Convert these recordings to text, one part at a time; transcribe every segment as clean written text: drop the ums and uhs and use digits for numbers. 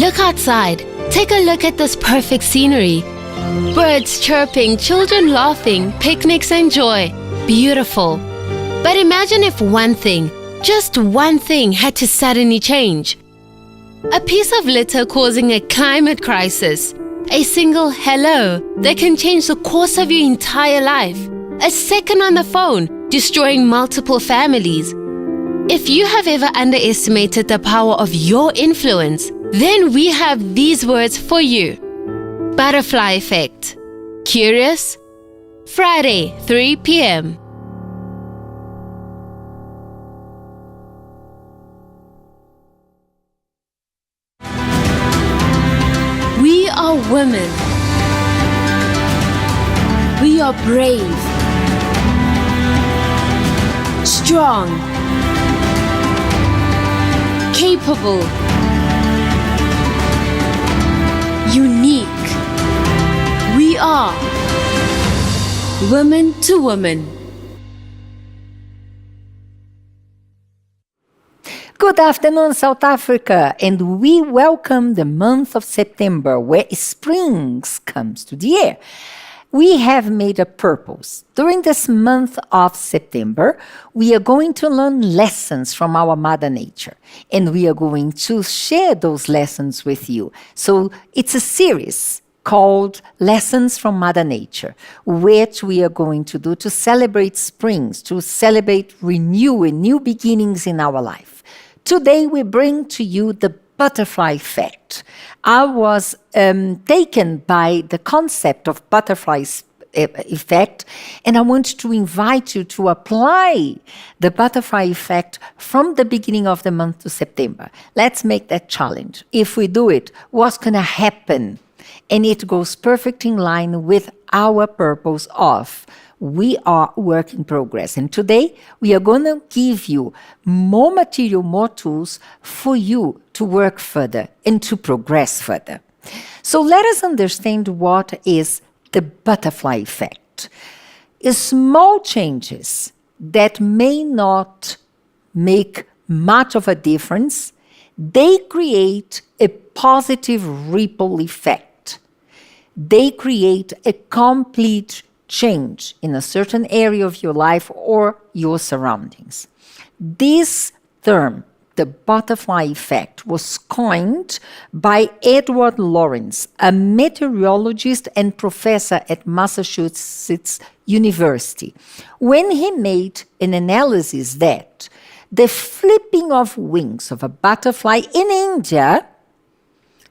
Look outside. Take a look at this perfect scenery. Birds chirping, children laughing, picnics and joy. Beautiful. But imagine if one thing, just one thing, had to suddenly change. A piece of litter causing a climate crisis. A single hello that can change the course of your entire life. A second on the phone, destroying multiple families. If you have ever underestimated the power of your influence, then we have these words for you. Butterfly effect. Curious? Friday, 3 p.m. We are women. We are brave, strong, capable, unique. We are women to women. Good afternoon, South Africa, and we welcome the month of September, where spring comes to the air. We have made a purpose. During this month of September, we are going to learn lessons from our Mother Nature, and we are going to share those lessons with you. So it's a series called Lessons from Mother Nature, which we are going to do to celebrate springs, to celebrate renew and new beginnings in our life. Today, we bring to you the butterfly effect. I was taken by the concept of butterfly effect, and I want to invite you to apply the butterfly effect from the beginning of the month to September. Let's make that challenge. If we do it, what's going to happen? And it goes perfect in line with our purpose of we are work in progress. And today, we are going to give you more material, more tools for you to work further and to progress further. So let us understand what is the butterfly effect. Small changes that may not make much of a difference, they create a positive ripple effect. They create a complete change in a certain area of your life or your surroundings. This term, the butterfly effect, was coined by Edward Lorenz, a meteorologist and professor at Massachusetts University, when he made an analysis that the flipping of wings of a butterfly in India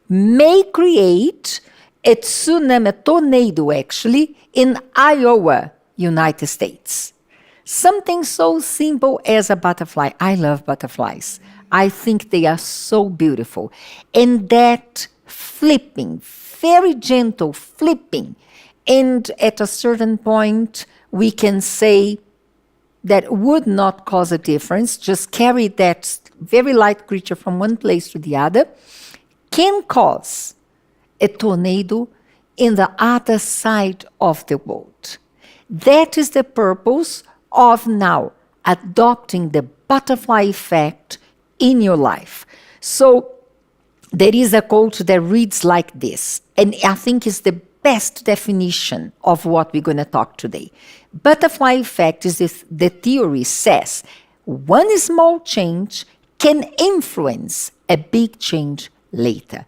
may create a tsunami, a tornado actually, in Iowa, United States. Something so simple as a butterfly. I love butterflies. I think they are so beautiful. And that flipping, very gentle flipping, and at a certain point, we can say that would not cause a difference, just carry that very light creature from one place to the other, can cause a tornado in the other side of the world. That is the purpose of now adopting the butterfly effect in your life. So there is a quote that reads like this, and I think is the best definition of what we're going to talk today. Butterfly effect is if the theory says one small change can influence a big change later.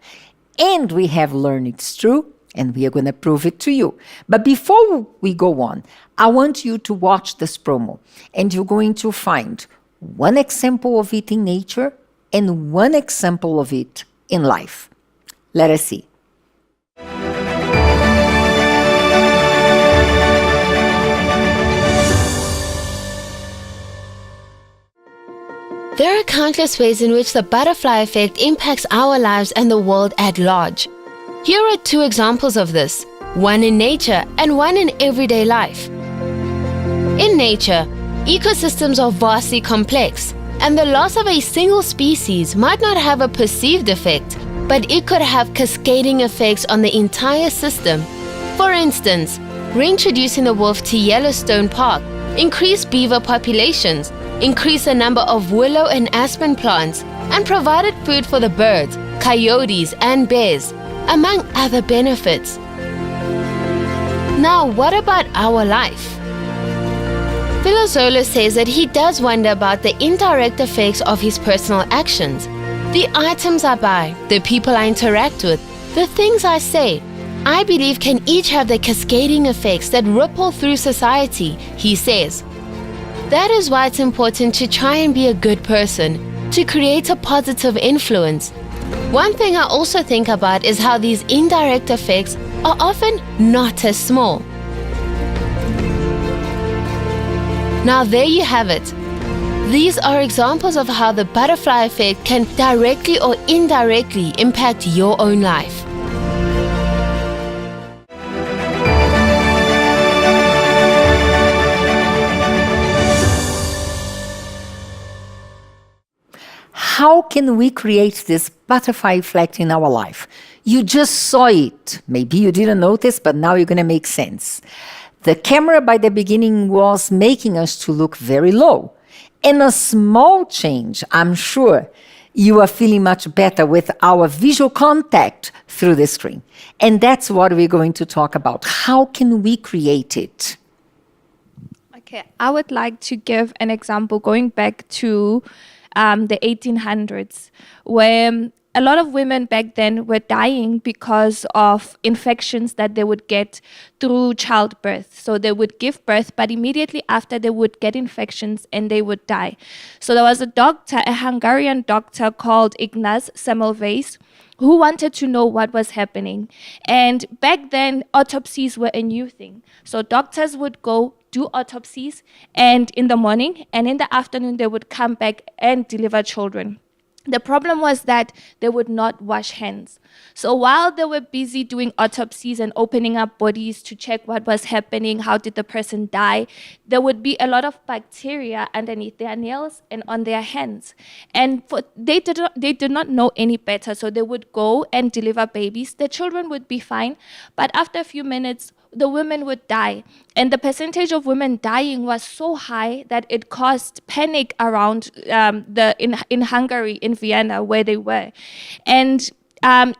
And we have learned it's true, and we are going to prove it to you. But before we go on, I want you to watch this promo, and you're going to find one example of it in nature and one example of it in life. Let us see. There are countless ways in which the butterfly effect impacts our lives and the world at large. Here are two examples of this, one in nature and one in everyday life. In nature, ecosystems are vastly complex, and the loss of a single species might not have a perceived effect, but it could have cascading effects on the entire system. For instance, reintroducing the wolf to Yellowstone Park increased beaver populations, increased the number of willow and aspen plants, and provided food for the birds, coyotes, and bears, among other benefits. Now, what about our life? Philozola says that he does wonder about the indirect effects of his personal actions. The items I buy, the people I interact with, the things I say, I believe can each have the cascading effects that ripple through society, he says. That is why it's important to try and be a good person, to create a positive influence. One thing I also think about is how these indirect effects are often not as small. Now there you have it. These are examples of how the butterfly effect can directly or indirectly impact your own life. How can we create this butterfly effect in our life? You just saw it. Maybe you didn't notice, but now you're going to make sense. The camera by the beginning was making us to look very low. And a small change, I'm sure, you are feeling much better with our visual contact through the screen. And that's what we're going to talk about. How can we create it? Okay, I would like to give an example going back to the 1800s, where a lot of women back then were dying because of infections that they would get through childbirth. So they would give birth, but immediately after they would get infections and they would die. So there was a doctor, a Hungarian doctor called Ignaz Semmelweis, who wanted to know what was happening. And back then, autopsies were a new thing. So doctors would go do autopsies, and in the morning and in the afternoon, they would come back and deliver children. The problem was that they would not wash hands. So while they were busy doing autopsies and opening up bodies to check what was happening, how did the person die, there would be a lot of bacteria underneath their nails and on their hands. And they did not know any better, so they would go and deliver babies. The children would be fine, but after a few minutes, the women would die. And the percentage of women dying was so high that it caused panic around in Hungary, in Vienna, where they were. And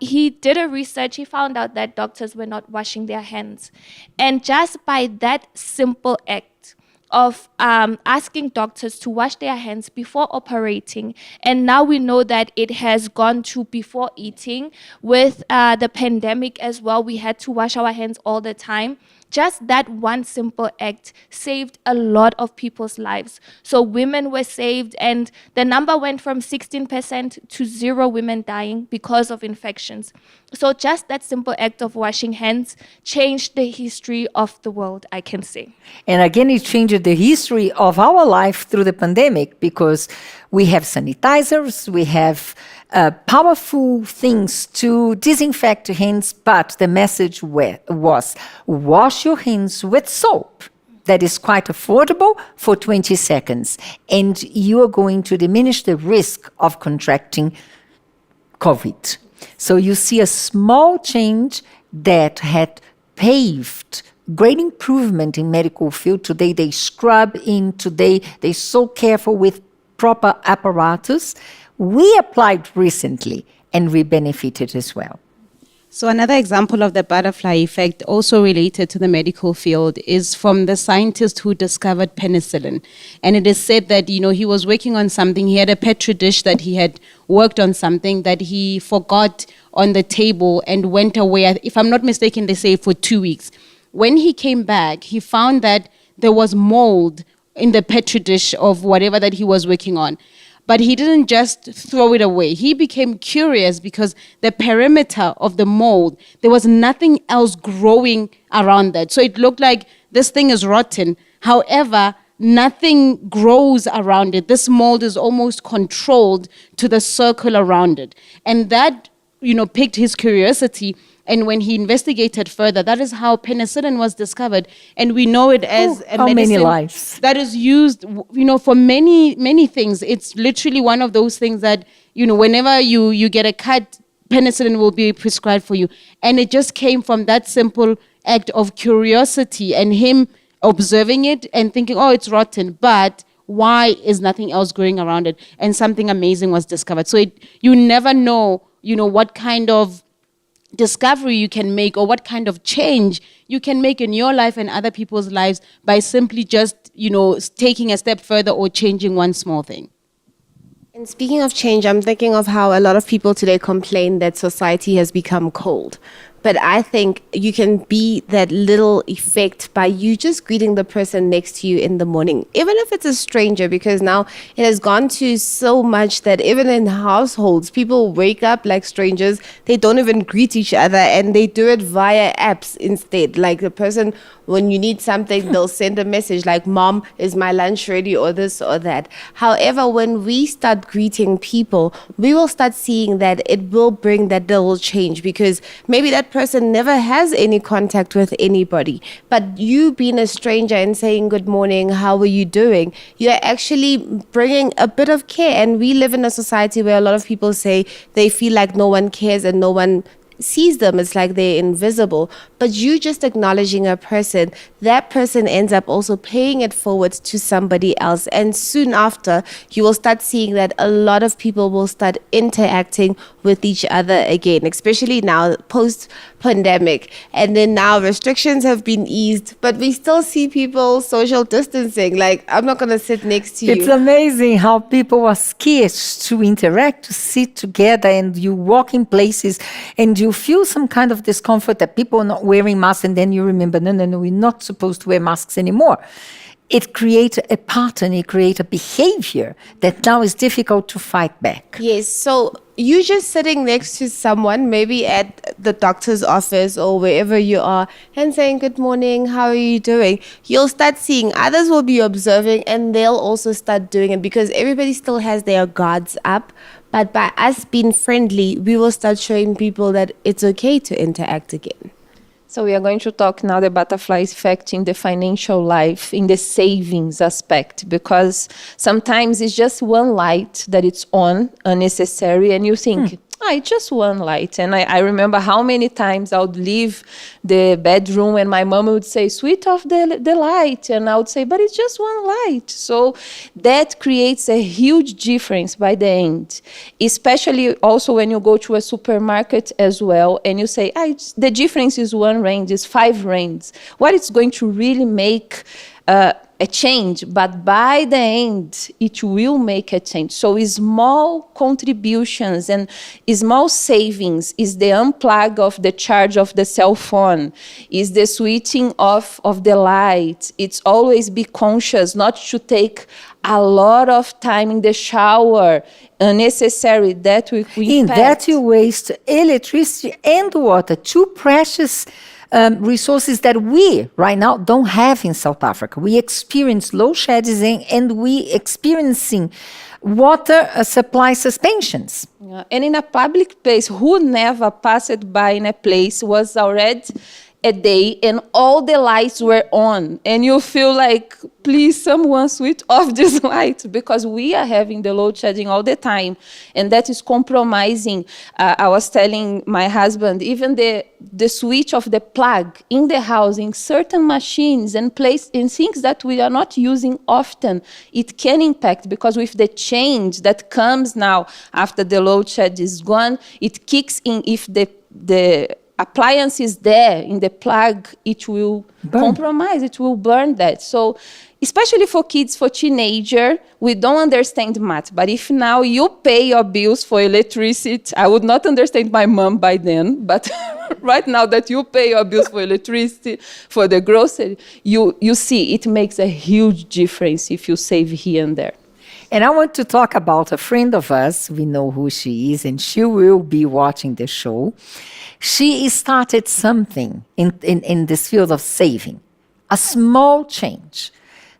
he did a research. He found out that doctors were not washing their hands. And just by that simple act of asking doctors to wash their hands before operating, and now we know that it has gone to before eating. With the pandemic as well, we had to wash our hands all the time. Just that one simple act saved a lot of people's lives. So women were saved, and the number went from 16% to 0 women dying because of infections. So just that simple act of washing hands changed the history of the world, I can say. And again, it changed the history of our life through the pandemic, because we have sanitizers, we have powerful things to disinfect hands, but the message was wash your hands with soap. That is quite affordable for 20 seconds, and you are going to diminish the risk of contracting COVID. So you see a small change that had paved great improvement in medical field. Today they scrub in, today they're so careful with proper apparatus. We applied recently and we benefited as well. So another example of the butterfly effect, also related to the medical field, is from the scientist who discovered penicillin. And it is said that, he was working on something. He had a petri dish that he had worked on something that he forgot on the table and went away. If I'm not mistaken, they say for 2 weeks. When he came back, he found that there was mold in the petri dish of whatever that he was working on. But he didn't just throw it away. He became curious because the perimeter of the mold, there was nothing else growing around that. So it looked like this thing is rotten. However, nothing grows around it. This mold is almost controlled to the circle around it. And that, piqued his curiosity. And when he investigated further, that is how penicillin was discovered. And we know it as a medicine many lives that is used, for many, many things. It's literally one of those things that, whenever you get a cut, penicillin will be prescribed for you. And it just came from that simple act of curiosity and him observing it and thinking, oh, it's rotten, but why is nothing else growing around it? And something amazing was discovered. So you never know what kind of discovery you can make or what kind of change you can make in your life and other people's lives by simply just, taking a step further or changing one small thing. And speaking of change, I'm thinking of how a lot of people today complain that society has become cold. But I think you can be that little effect by you just greeting the person next to you in the morning, even if it's a stranger, because now it has gone to so much that even in households, people wake up like strangers. They don't even greet each other and they do it via apps instead. Like the person, when you need something, they'll send a message like, "Mom, is my lunch ready?" or this or that. However, when we start greeting people, we will start seeing that it will bring that little change, because maybe that person never has any contact with anybody, but you being a stranger and saying good morning, how are you doing, you're actually bringing a bit of care. And we live in a society where a lot of people say they feel like no one cares and no one sees them. It's like they're invisible. But you just acknowledging a person, that person ends up also paying it forward to somebody else. And soon after, you will start seeing that a lot of people will start interacting with each other again, especially now post-pandemic. And then now restrictions have been eased, but we still see people social distancing. Like, I'm not going to sit next to you. It's amazing how people are scared to interact, to sit together, and you walk in places and you feel some kind of discomfort that people are not wearing masks, and then you remember, no, we're not supposed to wear masks anymore. It creates a pattern, it creates a behavior that now is difficult to fight back. Yes, so you just sitting next to someone, maybe at the doctor's office or wherever you are, and saying, good morning, how are you doing? You'll start seeing others will be observing, and they'll also start doing it, because everybody still has their guards up. But by us being friendly, we will start showing people that it's okay to interact again. So we are going to talk now the butterfly effect in the financial life, in the savings aspect, because sometimes it's just one light that it's on, unnecessary, and you think, it's just one light. And I remember how many times I would leave the bedroom and my mom would say, switch off the light. And I would say, but it's just one light. So that creates a huge difference by the end, especially also when you go to a supermarket as well and you say, the difference is 1 rand, is 5 rands. What it's going to really make a change, but by the end, it will make a change. So small contributions and small savings is the unplug of the charge of the cell phone, is the switching off of the light. It's always be conscious not to take a lot of time in the shower, unnecessary, that will impact. In that you waste electricity and water, 2 precious resources that we right now don't have in South Africa. We experience low shedding and we experiencing water supply suspensions. Yeah. And in a public place, who never passed by in a place was already a day and all the lights were on and you feel like, please someone switch off this light, because we are having the load shedding all the time and that is compromising. I was telling my husband, even the switch of the plug in the house, in certain machines and things that we are not using often, it can impact, because with the change that comes now after the load shed is gone, it kicks in. If the appliance is there in the plug, it will compromise, it will burn that. So especially for kids, for teenagers, we don't understand math. But if now you pay your bills for electricity, I would not understand my mom by then, but right now that you pay your bills for electricity, for the grocery, you see it makes a huge difference if you save here and there. And I want to talk about a friend of us. We know who she is, and she will be watching the show. She started something in this field of saving, a small change.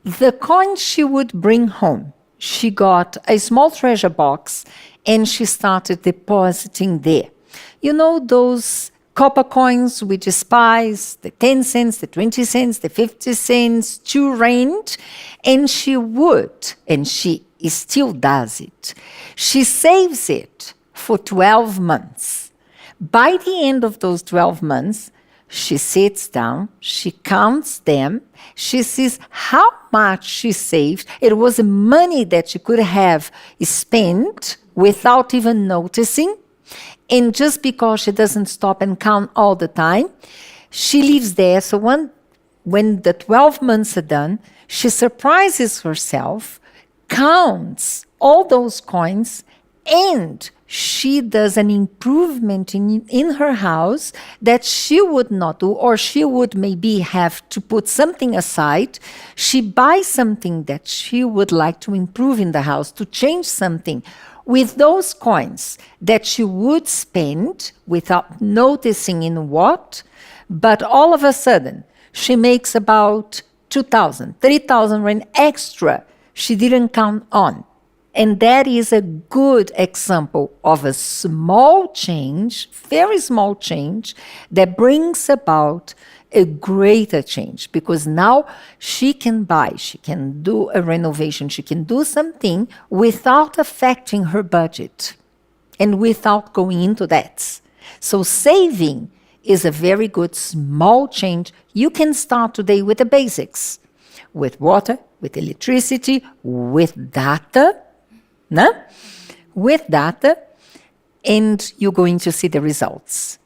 The coins she would bring home, she got a small treasure box and she started depositing there. You know those copper coins we despise, the 10 cents, the 20 cents, the 50 cents, 2 rand, and she would, and she still does it. She saves it for 12 months. By the end of those 12 months, she sits down, she counts them, she sees how much she saved. It was money that she could have spent without even noticing. And just because she doesn't stop and count all the time, she leaves there. So when the 12 months are done, she surprises herself, counts all those coins, and she does an improvement in her house that she would not do, or she would maybe have to put something aside. She buys something that she would like to improve in the house, to change something with those coins that she would spend without noticing in what, but all of a sudden, she makes about 2,000, 3,000 rand extra she didn't count on. And that is a good example of a small change, very small change, that brings about a greater change. Because now she can buy, she can do a renovation, she can do something without affecting her budget and without going into debts. So saving is a very good small change. You can start today with the basics, with water, with electricity, with data, no? With data, and you're going to see the results.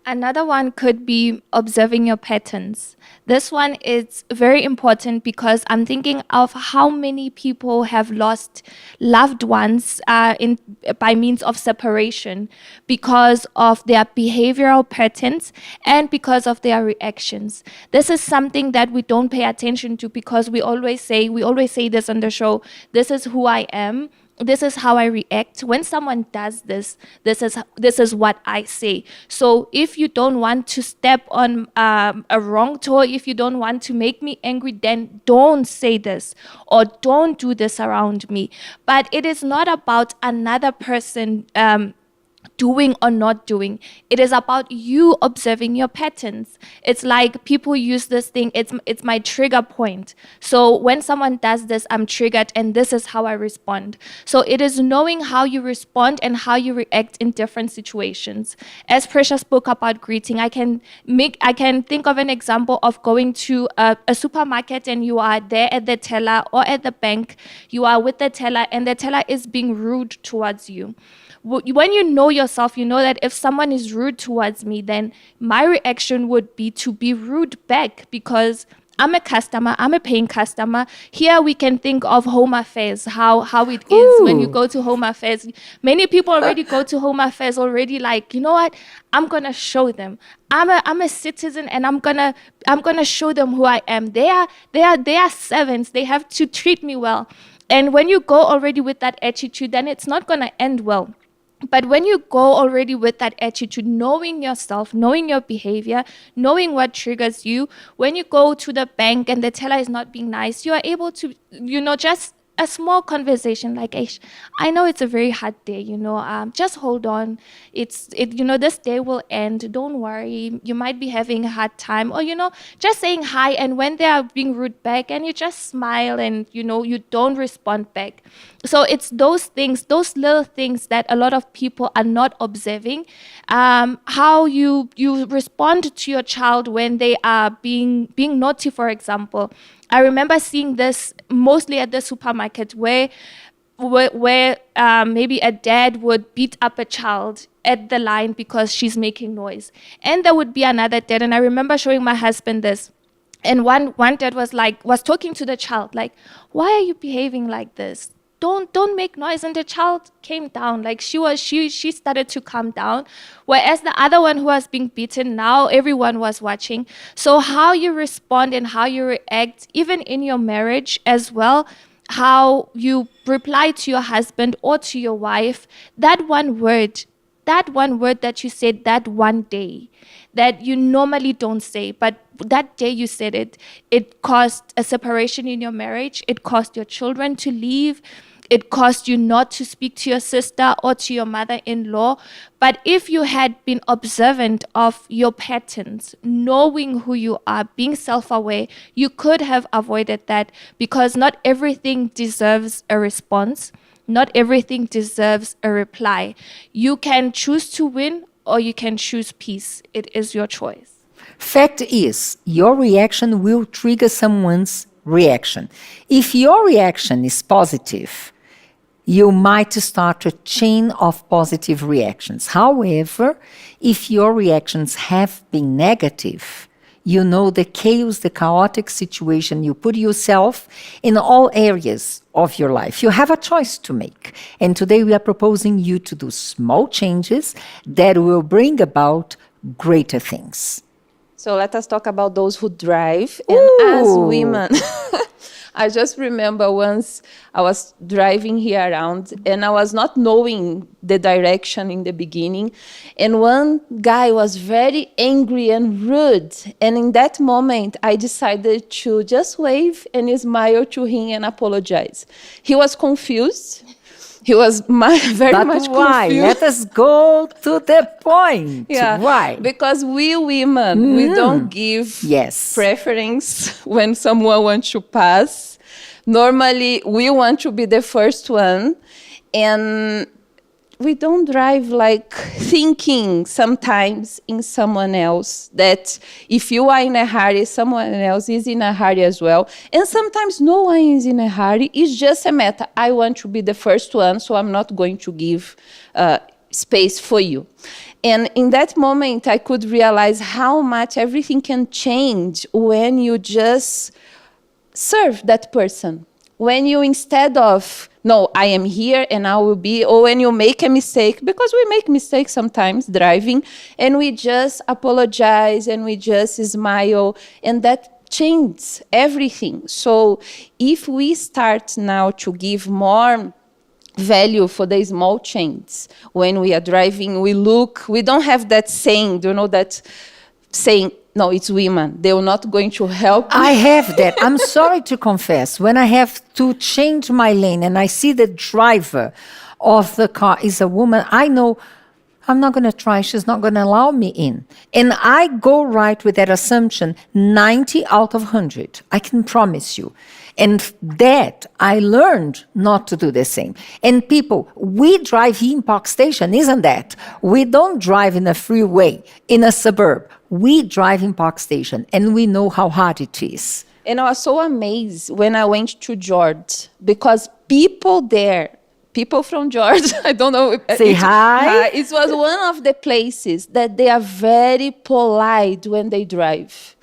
Another one could be observing your patterns. This one is very important because I'm thinking of how many people have lost loved ones by means of separation because of their behavioral patterns and because of their reactions. This is something that we don't pay attention to because we always say this on the show, this is who I am. This is how I react. When someone does this is what I say. So if you don't want to step on a wrong toe, if you don't want to make me angry, then don't say this or don't do this around me. But it is not about another person doing or not doing. It is about you observing your patterns. It's like people use this thing, it's my trigger point. So when someone does this, I'm triggered and this is how I respond. So it is knowing how you respond and how you react in different situations. As Precious spoke about greeting, I can think of an example of going to a supermarket and you are there at the teller or at the bank, you are with the teller and the teller is being rude towards you. When you know yourself, you know that if someone is rude towards me, then my reaction would be to be rude back because I'm a customer, I'm a paying customer. Here we can think of home affairs, how it is when you go to home affairs. Many people already go to home affairs already like, you know what, I'm gonna show them. I'm a citizen and I'm gonna show them who I am. They are servants, they have to treat me well. And when you go already with that attitude, then it's not gonna end well. But when you go already with that attitude, knowing yourself, knowing your behavior, knowing what triggers you, when you go to the bank and the teller is not being nice, you are able to, just a small conversation like, Aish, I know it's a very hard day, just hold on. This day will end. Don't worry. You might be having a hard time. Or, just saying hi. And when they are being rude back and you just smile and, you don't respond back. So it's those things, those little things that a lot of people are not observing. How you respond to your child when they are being naughty, for example. I remember seeing this mostly at the supermarket where maybe a dad would beat up a child at the line because she's making noise. And there would be another dad, and I remember showing my husband this. And one dad was talking to the child, like, why are you behaving like this? Don't make noise. And the child came down, like she started to calm down. Whereas the other one who was being beaten, now everyone was watching. So how you respond and how you react, even in your marriage as well, how you reply to your husband or to your wife, that one word that you said that one day that you normally don't say, but that day you said it, it caused a separation in your marriage. It caused your children to leave. It caused you not to speak to your sister or to your mother-in-law. But if you had been observant of your patterns, knowing who you are, being self-aware, you could have avoided that, because not everything deserves a response. Not everything deserves a reply. You can choose to win or you can choose peace. It is your choice. Fact is, your reaction will trigger someone's reaction. If your reaction is positive, you might start a chain of positive reactions. However, if your reactions have been negative, you know the chaos, the chaotic situation you put yourself in all areas of your life. You have a choice to make. And today we are proposing you to do small changes that will bring about greater things. So let us talk about those who drive. And as Ooh. women, I just remember once I was driving here around and I was not knowing the direction in the beginning. And one guy was very angry and rude. And in that moment, I decided to just wave and smile to him and apologize. He was confused. He was very much why? confused. Let us go to the point. Why? Because we women, we don't give Yes. preference when someone wants to pass. Normally, we want to be the first one. And we don't drive like thinking sometimes in someone else that if you are in a hurry, someone else is in a hurry as well. And sometimes no one is in a hurry. It's just a matter. I want to be the first one, so I'm not going to give space for you. And in that moment, I could realize how much everything can change when you just serve that person. When you, instead of, no, I am here and I will be, or when you make a mistake, because we make mistakes sometimes driving, and we just apologize and we just smile, and that changes everything. So if we start now to give more value for the small changes, when we are driving, we don't have that saying, that saying, no, it's women. They're not going to help. I have that. I'm sorry to confess. When I have to change my lane and I see the driver of the car is a woman, I know I'm not going to try. She's not going to allow me in. And I go right with that assumption, 90 out of 100. I can promise you. And that I learned not to do the same. And people, we drive here in Park Station, isn't that? We don't drive in a freeway, in a suburb. We drive in Park Station, and we know how hard it is. And I was so amazed when I went to George, because people from George, I don't know. Say hi. It was one of the places that they are very polite when they drive.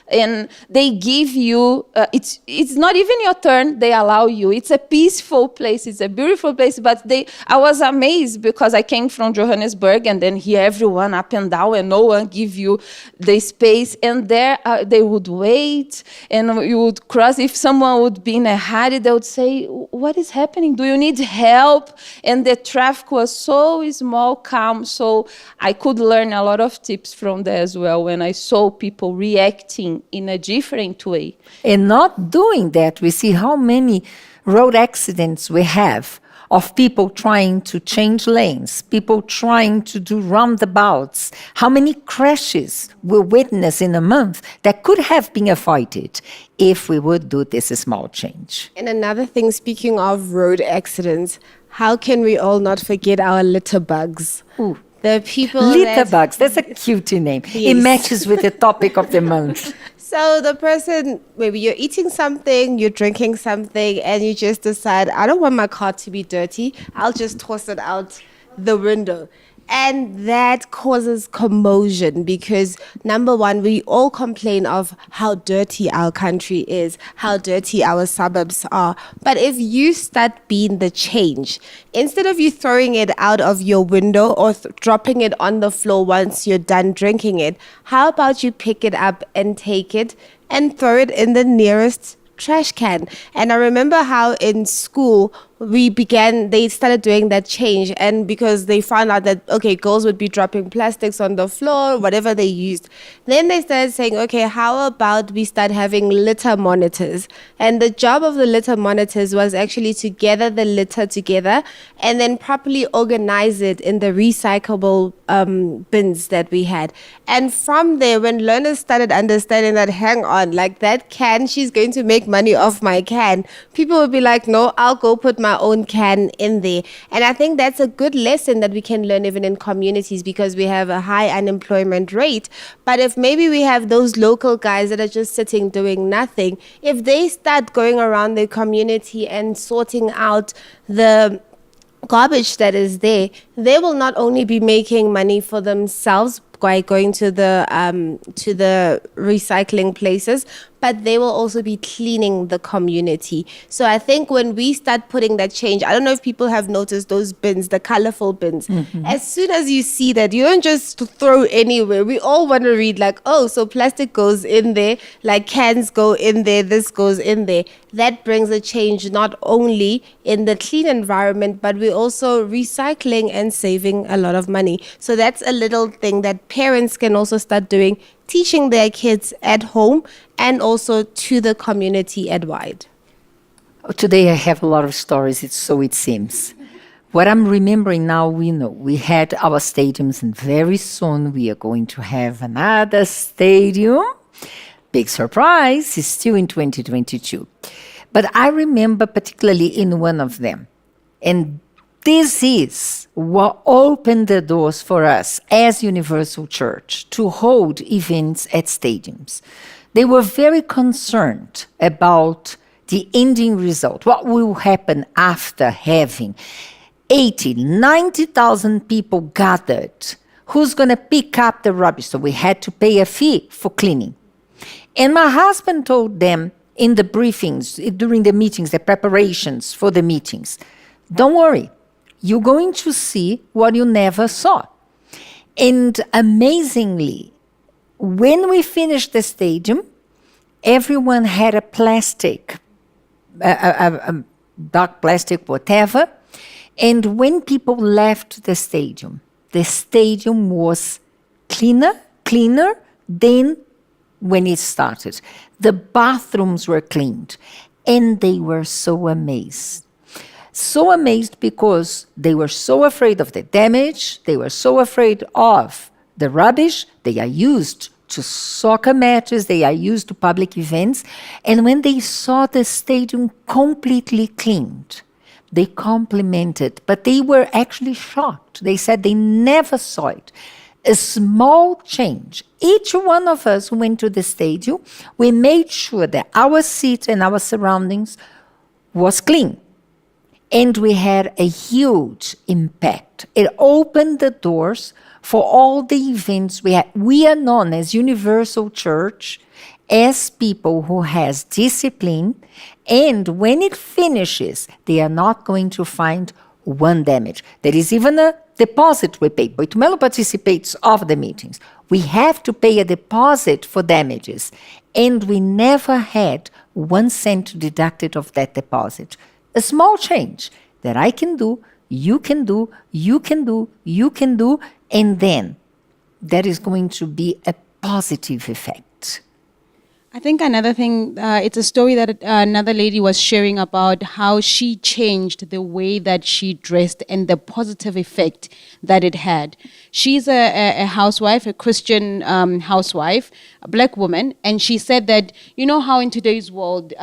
And they give you, it's not even your turn, they allow you. It's a peaceful place, it's a beautiful place, but I was amazed because I came from Johannesburg and then here everyone up and down and no one give you the space. And there they would wait and you would cross. If someone would be in a hurry, they would say, what is happening? Do you need help? And the traffic was so small, calm. So I could learn a lot of tips from there as well when I saw people reacting in a different way. And not doing that, we see how many road accidents we have of people trying to change lanes, people trying to do roundabouts, how many crashes we witness in a month that could have been avoided if we would do this small change. And another thing, speaking of road accidents, how can we all not forget our litter bugs? Ooh. The people Litter bugs, that's a cutie name. It Yes. matches with the topic of the month. So the person, maybe you're eating something, you're drinking something, and you just decide, I don't want my car to be dirty. I'll just toss it out the window. And that causes commotion because, number one, we all complain of how dirty our country is, how dirty our suburbs are. But if you start being the change, instead of you throwing it out of your window or dropping it on the floor once you're done drinking it, how about you pick it up and take it and throw it in the nearest trash can? And I remember how in school they started doing that change, and because they found out that, okay, girls would be dropping plastics on the floor, whatever they used, then they started saying, okay, how about we start having litter monitors? And the job of the litter monitors was actually to gather the litter together and then properly organize it in the recyclable bins that we had. And from there, when learners started understanding that, hang on, like that can, she's going to make money off my can, people would be like, no, I'll go put my own can in there. And I think that's a good lesson that we can learn even in communities, because we have a high unemployment rate. But if maybe we have those local guys that are just sitting doing nothing, if they start going around the community and sorting out the garbage that is there, they will not only be making money for themselves by going to the recycling places, but they will also be cleaning the community. So I think when we start putting that change, I don't know if people have noticed those bins, the colorful bins. As soon as you see that, you don't just throw anywhere. We all want to read like, oh, so plastic goes in there, like cans go in there, this goes in there. That brings a change not only in the clean environment, but we're also recycling and saving a lot of money. So that's a little thing that parents can also start doing, teaching their kids at home and also to the community at wide. Today I have a lot of stories, so it seems. What I'm remembering now, we know we had our stadiums, and very soon we are going to have another stadium. Big surprise, it's still in 2022. But I remember particularly in one of them. And this is what opened the doors for us as Universal Church to hold events at stadiums. They were very concerned about the ending result, what will happen after having 80, 90,000 people gathered. Who's going to pick up the rubbish? So we had to pay a fee for cleaning. And my husband told them in the briefings, during the meetings, the preparations for the meetings, don't worry, you're going to see what you never saw. And amazingly, when we finished the stadium, everyone had a plastic, a dark plastic, whatever. And when people left the stadium was cleaner than when it started. The bathrooms were cleaned, and they were so amazed. So amazed because they were so afraid of the damage, they were so afraid of the rubbish. They are used to soccer matches, they are used to public events. And when they saw the stadium completely cleaned, they complimented, but they were actually shocked. They said they never saw it. A small change. Each one of us who went to the stadium, we made sure that our seat and our surroundings was clean. And we had a huge impact. It opened the doors for all the events we had. We are known as Universal Church as people who has discipline, and when it finishes, they are not going to find one damage. There is even a deposit we pay. Boitumelo participates of the meetings. We have to pay a deposit for damages, and we never had 1 cent deducted of that deposit. A small change that I can do, you can do, you can do, you can do, and then that is going to be a positive effect. I think another thing, it's a story that another lady was sharing about how she changed the way that she dressed and the positive effect that it had. She's a housewife, a Christian housewife, a black woman, and she said that, you know how in today's world,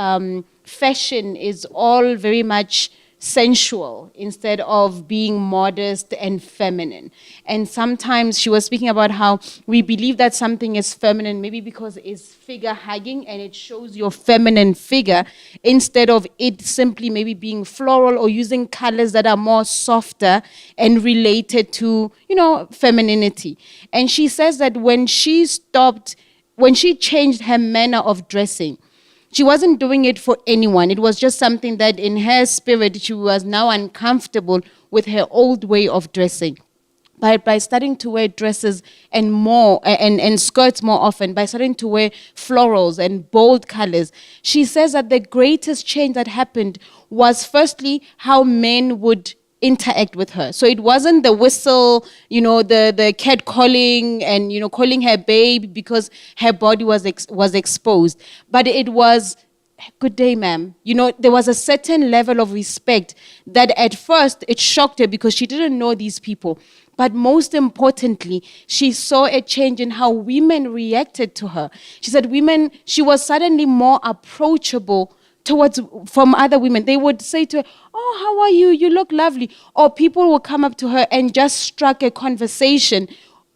fashion is all very much sensual instead of being modest and feminine. And sometimes she was speaking about how we believe that something is feminine maybe because it's figure hugging and it shows your feminine figure instead of it simply maybe being floral or using colors that are more softer and related to, you know, femininity. And she says that when she changed her manner of dressing, she wasn't doing it for anyone. It was just something that in her spirit, she was now uncomfortable with her old way of dressing. But by starting to wear dresses and skirts more often, by starting to wear florals and bold colors, she says that the greatest change that happened was firstly how men would interact with her. So it wasn't the whistle, you know, the cat calling and, you know, calling her babe because her body was exposed. But it was, good day, ma'am. You know, there was a certain level of respect that at first it shocked her because she didn't know these people. But most importantly, she saw a change in how women reacted to her. She said she was suddenly more approachable from other women. They would say to her, "Oh, how are you? You look lovely." Or people would come up to her and just strike a conversation.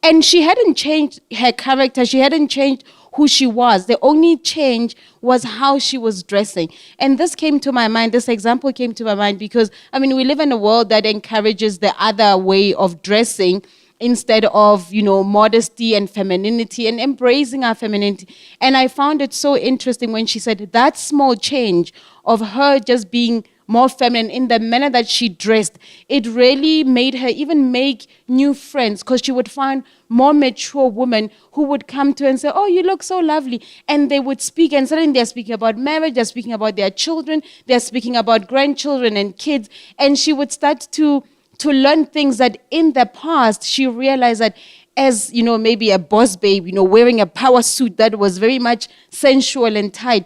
And she hadn't changed her character. She hadn't changed who she was. The only change was how she was dressing. And this came to my mind, this example came to my mind because, I mean, we live in a world that encourages the other way of dressing instead of, modesty and femininity and embracing our femininity. And I found it so interesting when she said that small change of her just being more feminine in the manner that she dressed, it really made her even make new friends because she would find more mature women who would come to her and say, oh, you look so lovely. And they would speak, and suddenly they're speaking about marriage, they're speaking about their children, they're speaking about grandchildren and kids. And she would start to learn things that in the past she realized that as, maybe a boss babe, wearing a power suit that was very much sensual and tight,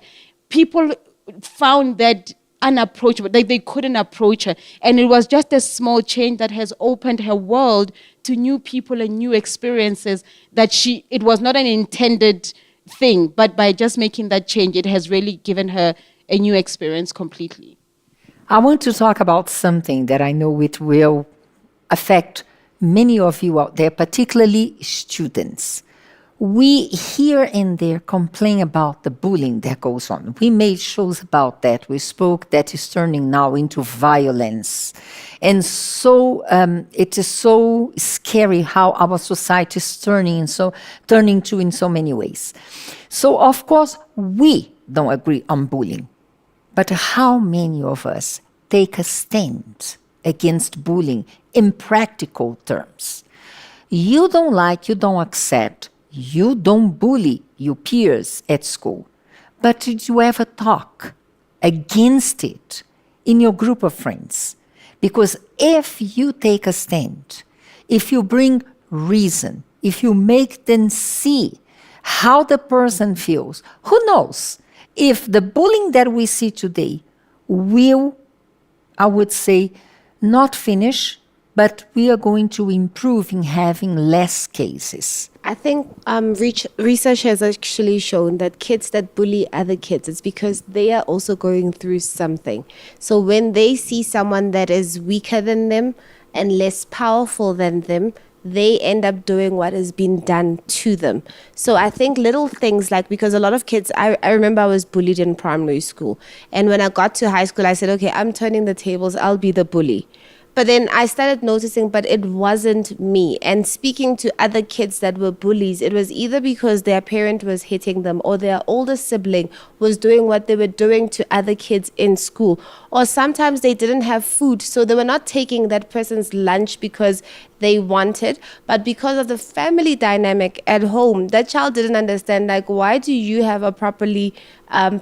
people found that unapproachable, like they couldn't approach her. And it was just a small change that has opened her world to new people and new experiences that it was not an intended thing, but by just making that change, it has really given her a new experience completely. I want to talk about something that I know it will affect many of you out there, particularly students. We here and there complain about the bullying that goes on. We made shows about that. We spoke that is turning now into violence. And so it is so scary how our society is turning to in so many ways. So of course, we don't agree on bullying. But how many of us take a stand against bullying in practical terms? You don't like, you don't accept, you don't bully your peers at school. But did you ever talk against it in your group of friends? Because if you take a stand, if you bring reason, if you make them see how the person feels, who knows? If the bullying that we see today will, I would say, not finish, but we are going to improve in having less cases. I think research has actually shown that kids that bully other kids, it's because they are also going through something. So when they see someone that is weaker than them and less powerful than them, they end up doing what has been done to them. So I think little things like, because a lot of kids, I remember I was bullied in primary school. And when I got to high school, I said, okay, I'm turning the tables, I'll be the bully. But then I started noticing, but it wasn't me. And speaking to other kids that were bullies, it was either because their parent was hitting them or their older sibling was doing what they were doing to other kids in school. Or sometimes they didn't have food, so they were not taking that person's lunch because they wanted, but because of the family dynamic at home, that child didn't understand, like, why do you have a properly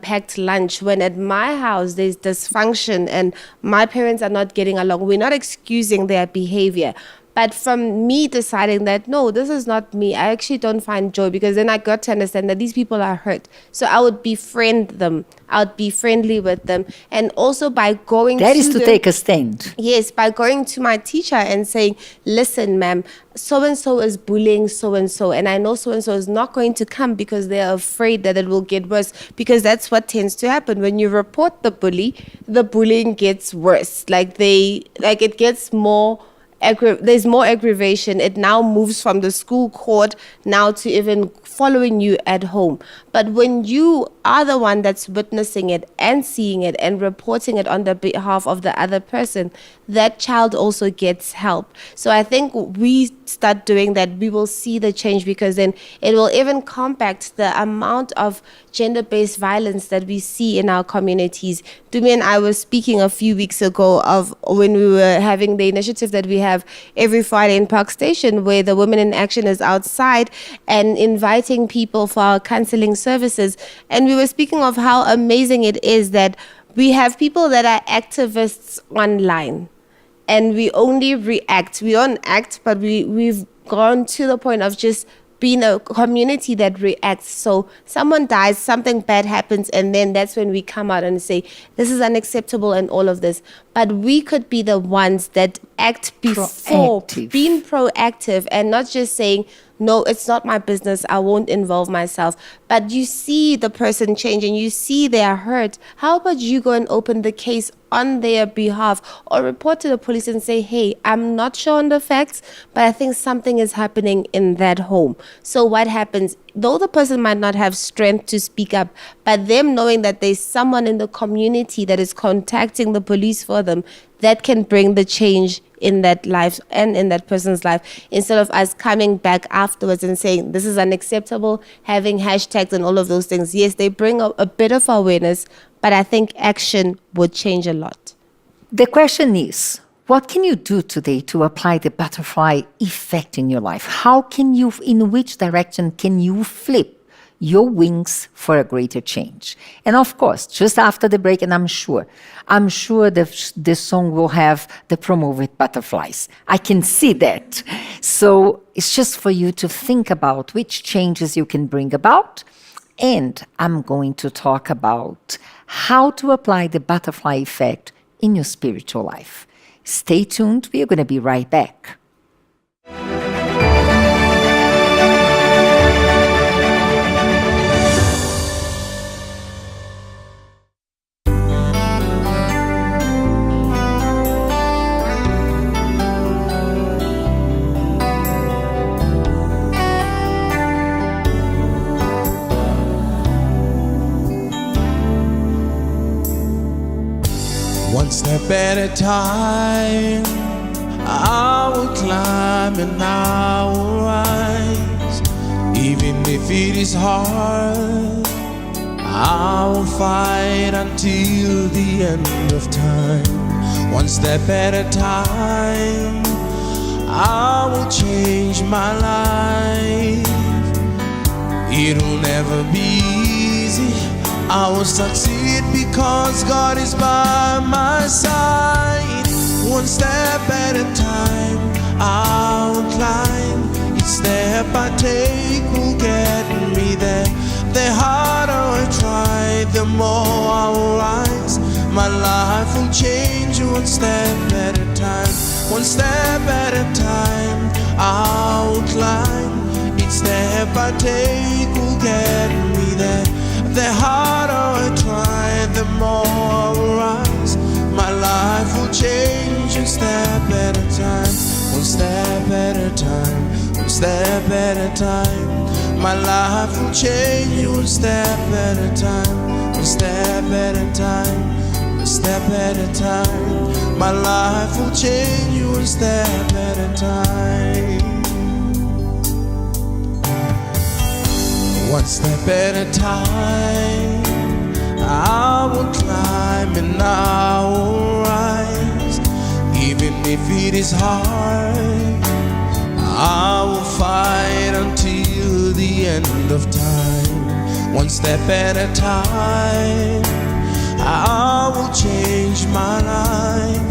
packed lunch when at my house there's dysfunction and my parents are not getting along? We're not excusing their behavior. But from me deciding that, no, this is not me, I actually don't find joy, because then I got to understand that these people are hurt. So I would befriend them. I would be friendly with them. And also by going That is to take a stand. Yes, by going to my teacher and saying, listen, ma'am, so-and-so is bullying so-and-so. And I know so-and-so is not going to come because they're afraid that it will get worse. Because that's what tends to happen. When you report the bully, the bullying gets worse. It gets more... there's more aggravation. It now moves from the school court now to even following you at home. But when you are the one that's witnessing it and seeing it and reporting it on the behalf of the other person, that child also gets help. So I think we start doing that, we will see the change, because then it will even combat the amount of gender-based violence that we see in our communities. Dumi and I were speaking a few weeks ago of when we were having the initiative that we have every Friday in Park Station, where the Women in Action is outside and inviting people for our counseling services. And we were speaking of how amazing it is that we have people that are activists online, and we only react. We don't act, but we've gone to the point of just being a community that reacts. So someone dies, something bad happens, and then that's when we come out and say, this is unacceptable and all of this. But we could be the ones that act before, being proactive and not just saying, no, it's not my business, I won't involve myself. But you see the person change and you see they are hurt. How about you go and open the case on their behalf, or report to the police and say, hey, I'm not sure on the facts, but I think something is happening in that home. So what happens? though the person might not have strength to speak up, but them knowing that there's someone in the community that is contacting the police for them, that can bring the change in that life and in that person's life, instead of us coming back afterwards and saying this is unacceptable, having hashtags and all of those things. Yes, they bring a bit of awareness, but I think action would change a lot. The question is, what can you do today to apply the butterfly effect in your life? In which direction can you flip your wings for a greater change? And of course, just after the break, and I'm sure the song will have the promo with butterflies. I can see that. So it's just for you to think about which changes you can bring about. And I'm going to talk about how to apply the butterfly effect in your spiritual life. Stay tuned. We are going to be right back. One step at a time, I will climb and I will rise. Even if it is hard, I will fight until the end of time. One step at a time, I will change my life. It'll never be easy, I will succeed because God is by my side. One step at a time, I'll climb. Each step I take will get me there. The harder I try, the more I will rise. My life will change one step at a time. One step at a time, I'll climb. Each step I take will get me there. The harder I try, the more I will rise. My life will change one step at a time. One step at a time. One step at a time. My life will change one step at a time. One step at a time. One step at a time. My life will change one step at a time. One step at a time, I will climb and I will rise. Even if it is hard, I will fight until the end of time. One step at a time, I will change my life.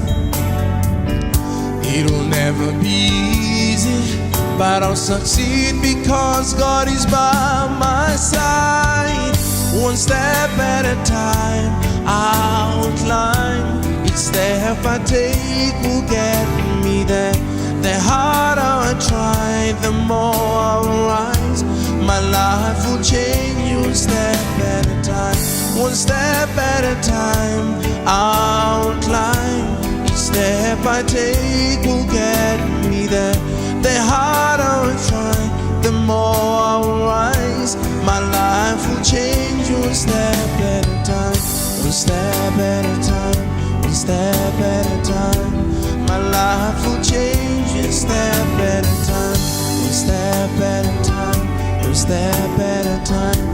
It'll never be easy, but I'll succeed because God is by my side. One step at a time, I'll climb. Each step I take will get me there. The harder I try, the more I will rise. My life will change one step at a time. One step at a time, I'll climb. Each step I take will get me there. The harder I try, the more I will rise. My life will change one step at a time. One step at a time. One step at a time. My life will change one step at a time. One step at a time. One step at a time.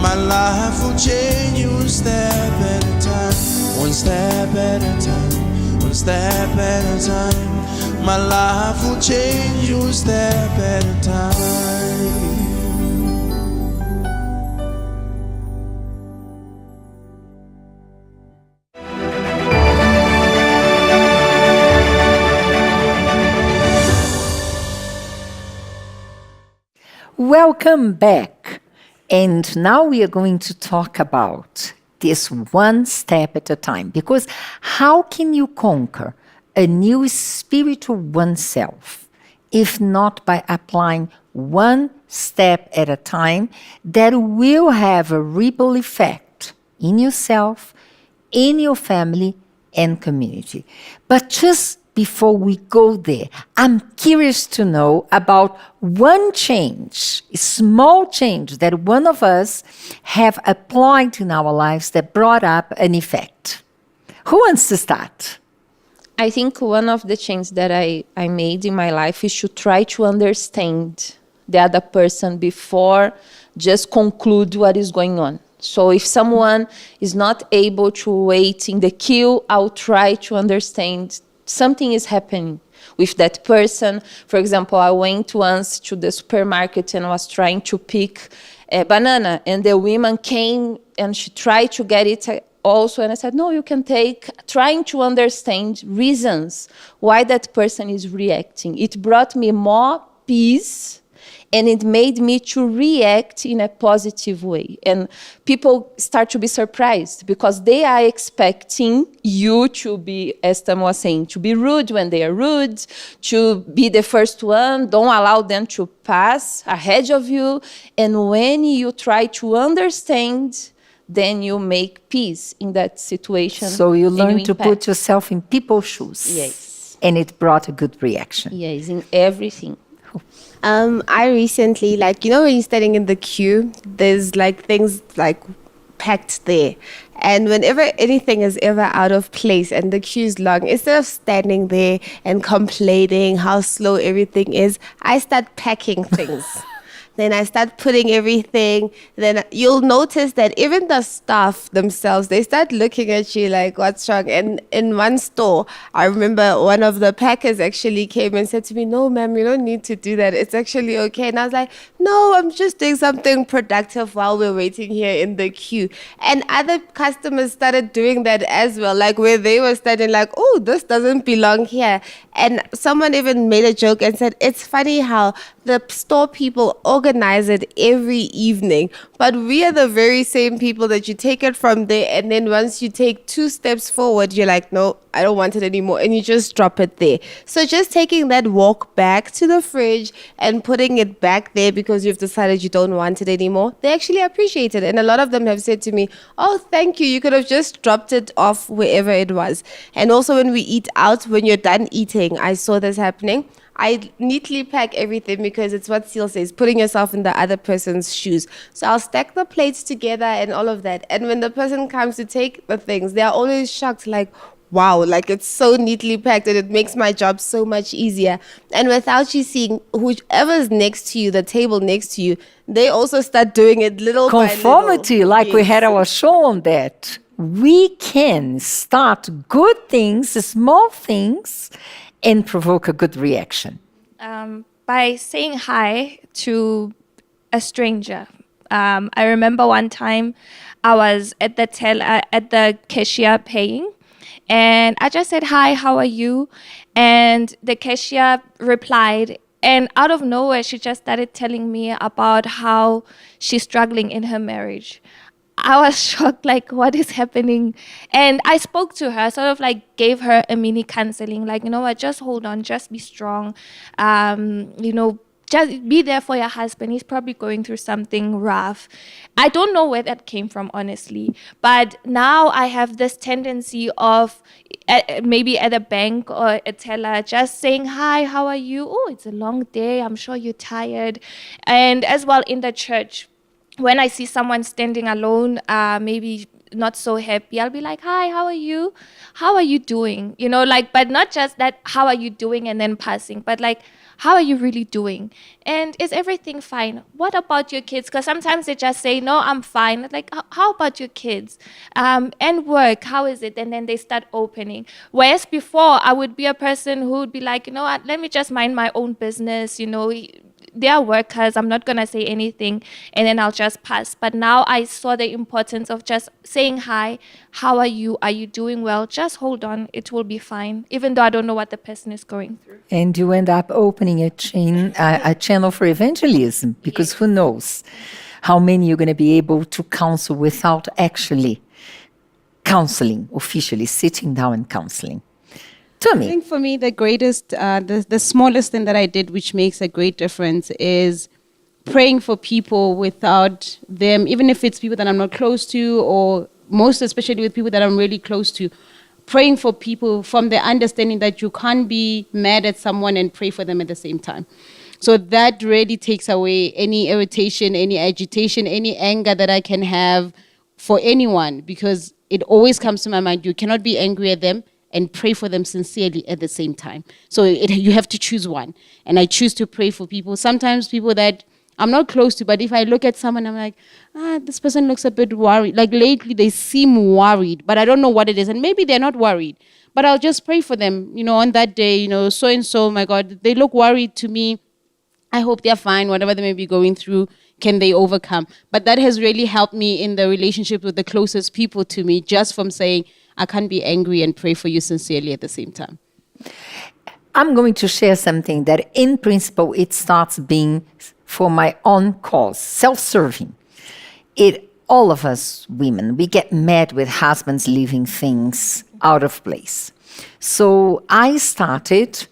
My life will change one step at a time. One step at a time. One step at a time. My life will change one step at a time. Welcome back. And now we are going to talk about this one step at a time. Because how can you conquer a new spiritual oneself if not by applying one step at a time that will have a ripple effect in yourself, in your family, and community? But just before we go there, I'm curious to know about one change, a small change that one of us have applied in our lives that brought up an effect. Who wants to start? I think one of the changes that I made in my life is to try to understand the other person before just conclude what is going on. So if someone is not able to wait in the queue, I'll try to understand something is happening with that person. For example, I went once to the supermarket and was trying to pick a banana, and the woman came and she tried to get it also, and I said, no, you can take, trying to understand reasons why that person is reacting. It brought me more peace, and it made me to react in a positive way. And people start to be surprised because they are expecting you to be, as Tam was saying, to be rude when they are rude, to be the first one, don't allow them to pass ahead of you. And when you try to understand, then you make peace in that situation. So you learn to impact. put yourself in people's shoes. Yes. And it brought a good reaction. Yes, in everything. I recently, like, you know, when you're standing in the queue, there's like things like packed there. And whenever anything is ever out of place and the queue is long, instead of standing there and complaining how slow everything is, I start packing things. Then I start putting everything. Then you'll notice that even the staff themselves, they start looking at you like, what's wrong? And in one store, I remember one of the packers actually came and said to me, no, ma'am, you don't need to do that. It's actually okay. And I was like, no, I'm just doing something productive while we're waiting here in the queue. And other customers started doing that as well, like where they were standing like, oh, this doesn't belong here. And someone even made a joke and said, it's funny how the store people organize it every evening, but we are the very same people that you take it from there, and then once you take 2 steps forward, you're like, no, I don't want it anymore, and you just drop it there. So just taking that walk back to the fridge and putting it back there because you've decided you don't want it anymore, they actually appreciate it. And a lot of them have said to me, oh, thank you, you could have just dropped it off wherever it was. And also when we eat out, when you're done eating, I saw this happening. I neatly pack everything because it's what Seal says, putting yourself in the other person's shoes. So I'll stack the plates together and all of that. And when the person comes to take the things, they're always shocked, like, wow, like it's so neatly packed and it makes my job so much easier. And without you seeing whoever's next to you, the table next to you, they also start doing it little by little. Conformity, like we had our show on that. We can start good things, small things, and provoke a good reaction. By saying hi to a stranger. I remember one time I was at the cashier paying, and I just said, hi, how are you? And the cashier replied, and out of nowhere, she just started telling me about how she's struggling in her marriage. I was shocked, like, what is happening? And I spoke to her, sort of like gave her a mini counseling, like, you know what, just hold on, just be strong. Just be there for your husband. He's probably going through something rough. I don't know where that came from, honestly. But now I have this tendency of maybe at a bank or a teller just saying, hi, how are you? Oh, it's a long day. I'm sure you're tired. And as well in the church, when I see someone standing alone, maybe not so happy, I'll be like, hi, how are you? How are you doing? You know, like, but not just that, how are you doing and then passing, but like, how are you really doing? And is everything fine? What about your kids? Because sometimes they just say, no, I'm fine. Like, how about your kids? And work, how is it? And then they start opening. Whereas before, I would be a person who would be like, you know what, let me just mind my own business, you know, they are workers, I'm not going to say anything, and then I'll just pass. But now I saw the importance of just saying hi, how are you? Are you doing well? Just hold on, it will be fine, even though I don't know what the person is going through. And you end up opening a channel for evangelism, because who knows how many you're going to be able to counsel without actually counseling, officially sitting down and counseling. I think for me, the greatest, the smallest thing that I did, which makes a great difference, is praying for people without them, even if it's people that I'm not close to, or most especially with people that I'm really close to, praying for people from the understanding that you can't be mad at someone and pray for them at the same time. So that really takes away any irritation, any agitation, any anger that I can have for anyone, because it always comes to my mind, you cannot be angry at them and pray for them sincerely at the same time. So you have to choose one. And I choose to pray for people. Sometimes people that I'm not close to, but if I look at someone, I'm like, this person looks a bit worried. Like lately, they seem worried, but I don't know what it is. And maybe they're not worried, but I'll just pray for them, on that day, so-and-so, my God, they look worried to me. I hope they're fine, whatever they may be going through, can they overcome? But that has really helped me in the relationship with the closest people to me, just from saying, I can't be angry and pray for you sincerely at the same time. I'm going to share something that in principle, it starts being for my own cause, self-serving. All of us women, we get mad with husbands leaving things out of place. So I started,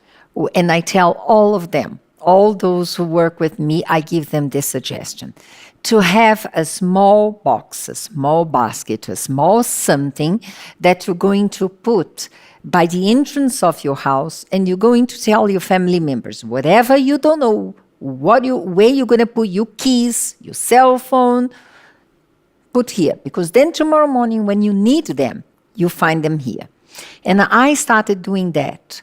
and I tell all of them, all those who work with me, I give them this suggestion, to have a small box, a small basket, a small something that you're going to put by the entrance of your house, and you're going to tell your family members, whatever you don't know, where you're going to put your keys, your cell phone, put here. Because then tomorrow morning when you need them, you find them here. And I started doing that.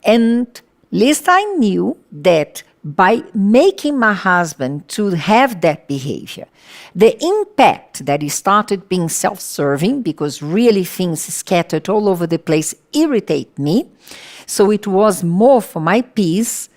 And least I knew that by making my husband to have that behavior, the impact that he started being self-serving, because really things scattered all over the place irritate me, so it was more for my peace,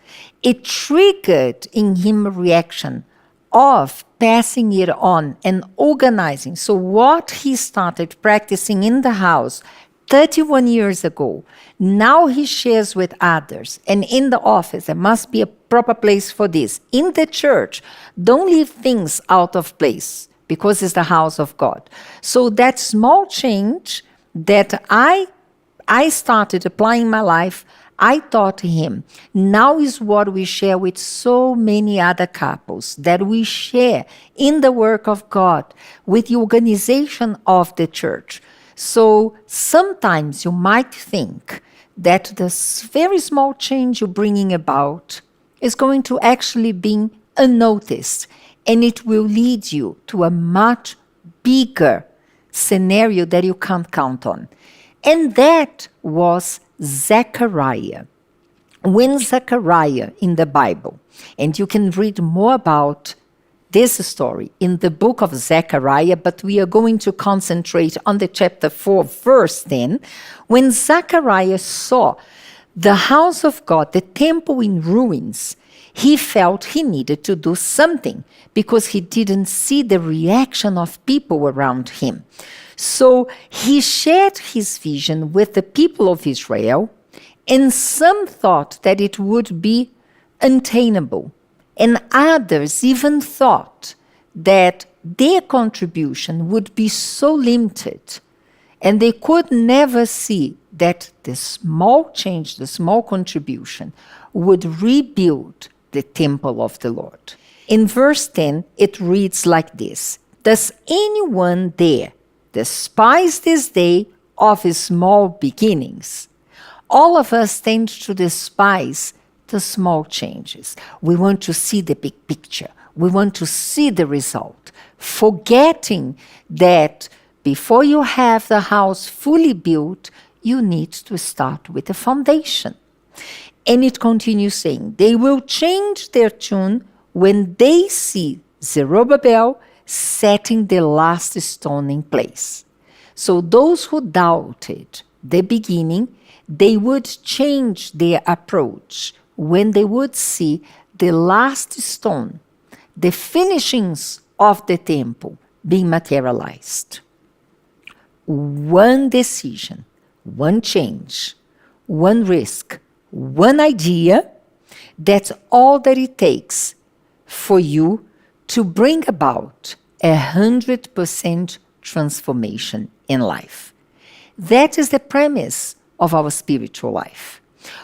it triggered in him a reaction of passing it on and organizing. So what he started practicing in the house 31 years ago, now he shares with others. And in the office, there must be a proper place for this. In the church, don't leave things out of place, because it's the house of God. So that small change that I started applying in my life, I taught him. Now is what we share with so many other couples, that we share in the work of God, with the organization of the church. So sometimes you might think that this very small change you're bringing about is going to actually be unnoticed, and it will lead you to a much bigger scenario that you can't count on. And that was Zechariah. When Zechariah in the Bible, and you can read more about this story in the book of Zechariah, but we are going to concentrate on the chapter 4, verse 10. When Zechariah saw the house of God, the temple in ruins, he felt he needed to do something, because he didn't see the reaction of people around him. So he shared his vision with the people of Israel, and some thought that it would be unattainable. And others even thought that their contribution would be so limited, and they could never see that the small change, the small contribution, would rebuild the temple of the Lord. In verse 10, it reads like this: Does anyone there despise this day of his small beginnings? All of us tend to despise the small changes. We want to see the big picture. We want to see the result, forgetting that before you have the house fully built, you need to start with the foundation. And it continues saying, they will change their tune when they see Zerubbabel setting the last stone in place. So those who doubted the beginning, they would change their approach when they would see the last stone, the finishings of the temple being materialized. One decision, one change, one risk, one idea, that's all that it takes for you to bring about 100% transformation in life. That is the premise of our spiritual life.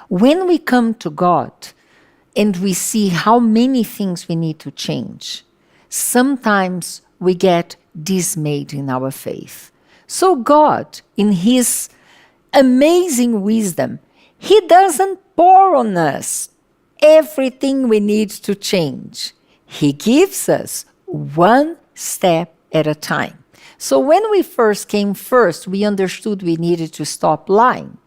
When we come to God and we see how many things we need to change, sometimes we get dismayed in our faith. So God, in His amazing wisdom, He doesn't pour on us everything we need to change. He gives us one step at a time. So when we first came first, we understood we needed to stop lying.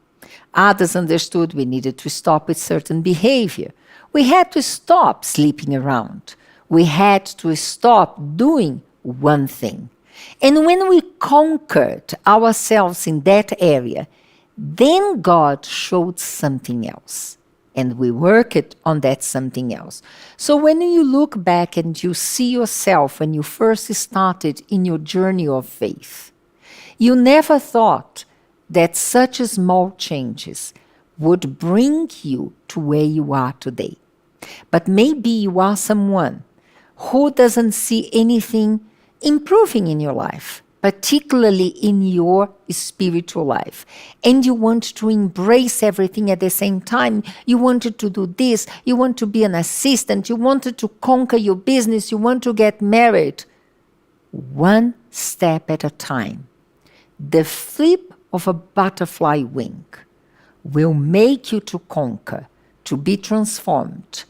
Others understood we needed to stop with certain behavior. We had to stop sleeping around. We had to stop doing one thing. And when we conquered ourselves in that area, then God showed something else. And we worked on that something else. So when you look back and you see yourself when you first started in your journey of faith, you never thought that such small changes would bring you to where you are today. But maybe you are someone who doesn't see anything improving in your life, particularly in your spiritual life. And you want to embrace everything at the same time. You wanted to do this. You want to be an assistant. You wanted to conquer your business. You want to get married. One step at a time. The flip of a butterfly wing will make you to conquer, to be transformed.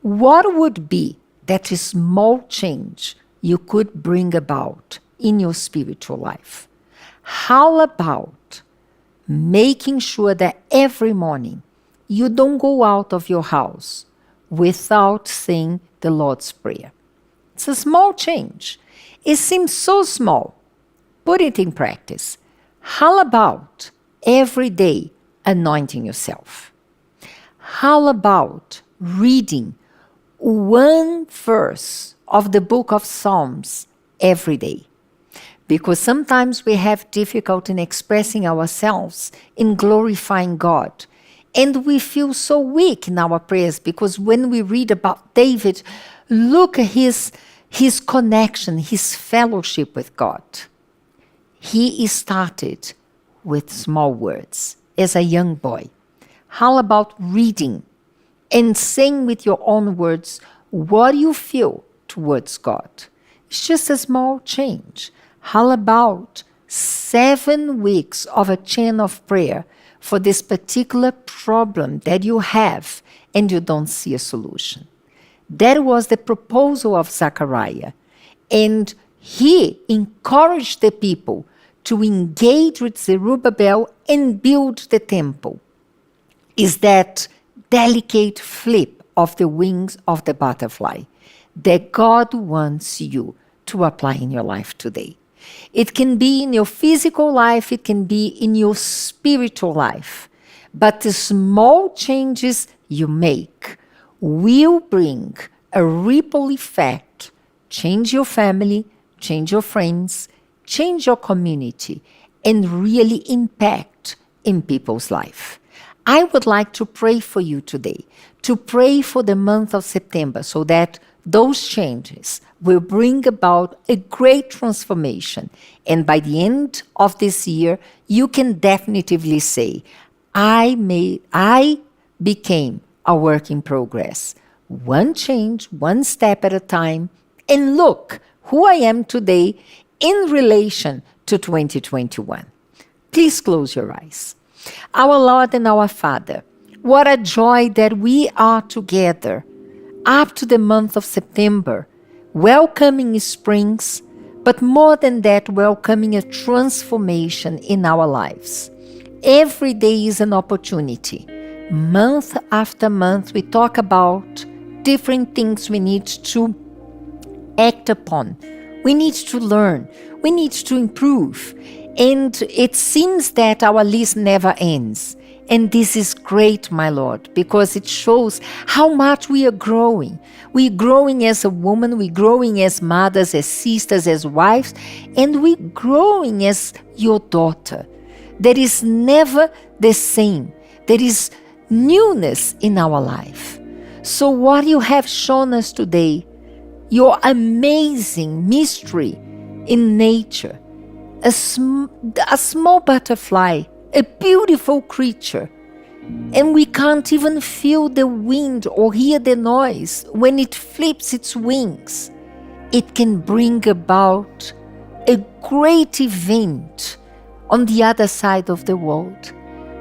What would be that small change you could bring about in your spiritual life? How about making sure that every morning you don't go out of your house without saying the Lord's Prayer? It's a small change. It seems so small. Put it in practice. How about every day anointing yourself? How about reading one verse of the book of Psalms every day? Because sometimes we have difficulty in expressing ourselves, in glorifying God. And we feel so weak in our prayers because when we read about David, look at his connection, his fellowship with God. He started with small words as a young boy. How about reading and saying with your own words what you feel towards God? It's just a small change. How about 7 weeks of a chain of prayer for this particular problem that you have and you don't see a solution? That was the proposal of Zechariah. And he encouraged the people to engage with Zerubbabel and build the temple. Is that delicate flip of the wings of the butterfly that God wants you to apply in your life today. It can be in your physical life, it can be in your spiritual life. But the small changes you make will bring a ripple effect, change your family, change your friends, change your community, and really impact in people's life. I would like to pray for you today, to pray for the month of September so that those changes will bring about a great transformation. And by the end of this year, you can definitively say, I became a work in progress. One change, one step at a time. And look who I am today in relation to 2021. Please close your eyes. Our Lord and our Father, what a joy that we are together up to the month of September, welcoming springs, but more than that, welcoming a transformation in our lives. Every day is an opportunity. Month after month, we talk about different things we need to act upon. We need to learn. We need to improve. And it seems that our list never ends. And this is great, my Lord, because it shows how much we are growing. We're growing as a woman, we're growing as mothers, as sisters, as wives, and we're growing as your daughter. There is never the same. There is newness in our life. So what you have shown us today, your amazing mystery in nature, a small butterfly, a beautiful creature, and we can't even feel the wind or hear the noise when it flips its wings. It can bring about a great event on the other side of the world.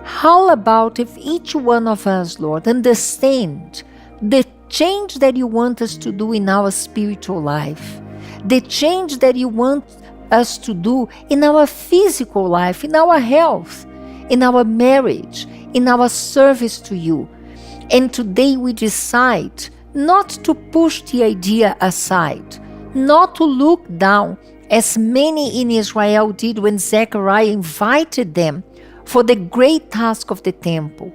How about if each one of us, Lord, understand the change that you want us to do in our spiritual life, the change that you want us to do in our physical life, in our health, in our marriage, in our service to you. And today we decide not to push the idea aside, not to look down as many in Israel did when Zechariah invited them for the great task of the temple.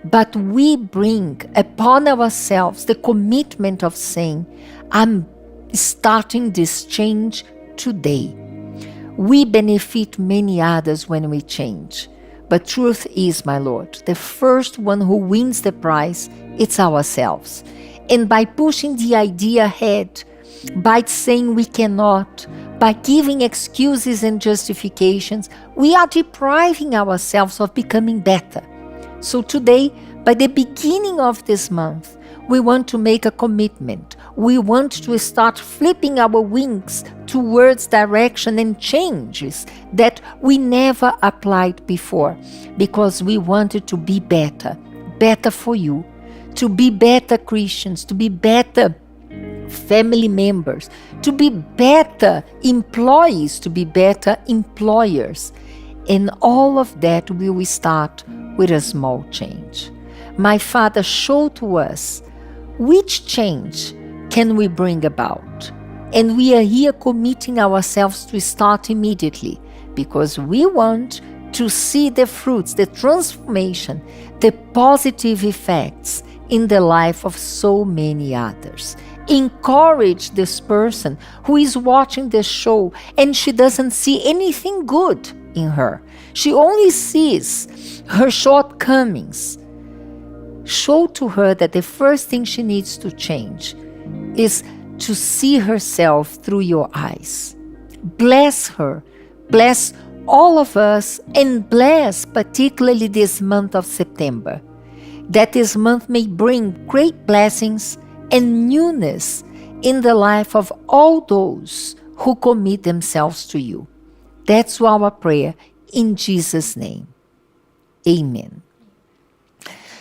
But we bring upon ourselves the commitment of saying, I'm starting this change today. We benefit many others when we change. But truth is, my Lord, the first one who wins the prize, it's ourselves. And by pushing the idea ahead, by saying we cannot, by giving excuses and justifications, we are depriving ourselves of becoming better. So today, by the beginning of this month, we want to make a commitment. We want to start flipping our wings towards direction and changes that we never applied before, because we wanted to be better, better for you, to be better Christians, to be better family members, to be better employees, to be better employers. And all of that will start with a small change. My Father, show to us which change can we bring about. And we are here committing ourselves to start immediately, because we want to see the fruits, the transformation, the positive effects in the life of so many others. Encourage this person who is watching the show and she doesn't see anything good in her. She only sees her shortcomings. Show to her that the first thing she needs to change is to see herself through your eyes. Bless her, bless all of us, and bless particularly this month of September. That this month may bring great blessings and newness in the life of all those who commit themselves to you. That's our prayer in Jesus' name. Amen.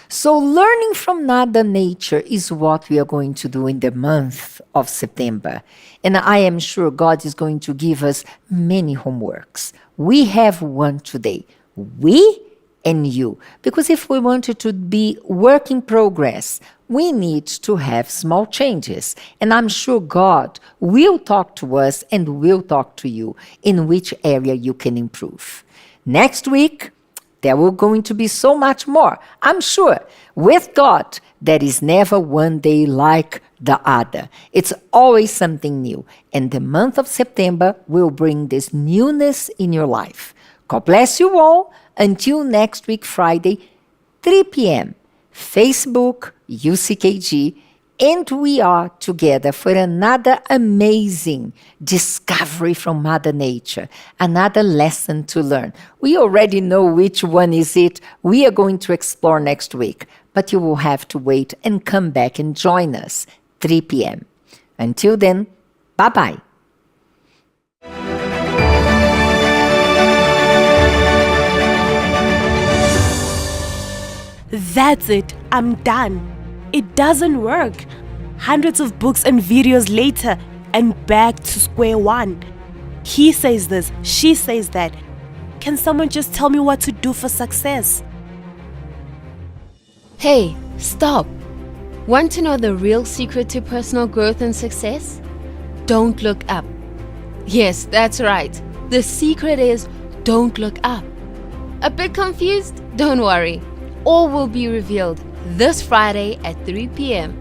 So learning from Mother Nature is what we are going to do in the month of September. And I am sure God is going to give us many homeworks. We have one today. We and you. Because if we want it to be work in progress, we need to have small changes. And I'm sure God will talk to us and will talk to you in which area you can improve. Next week, there will going to be so much more. I'm sure with God, there is never one day like the other. It's always something new. And the month of September will bring this newness in your life. God bless you all. Until next week, Friday, 3 p.m., Facebook, UCKG, and we are together for another amazing discovery from Mother Nature, another lesson to learn. We already know which one is it. We are going to explore next week, but you will have to wait and come back and join us, 3 p.m. Until then, bye-bye. That's it, I'm done. It doesn't work. Hundreds of books and videos later, and back to square one. He says this, she says that. Can someone just tell me what to do for success? Hey, stop. Want to know the real secret to personal growth and success? Don't look up. Yes, that's right. The secret is don't look up. A bit confused? Don't worry. All will be revealed this Friday at 3 p.m.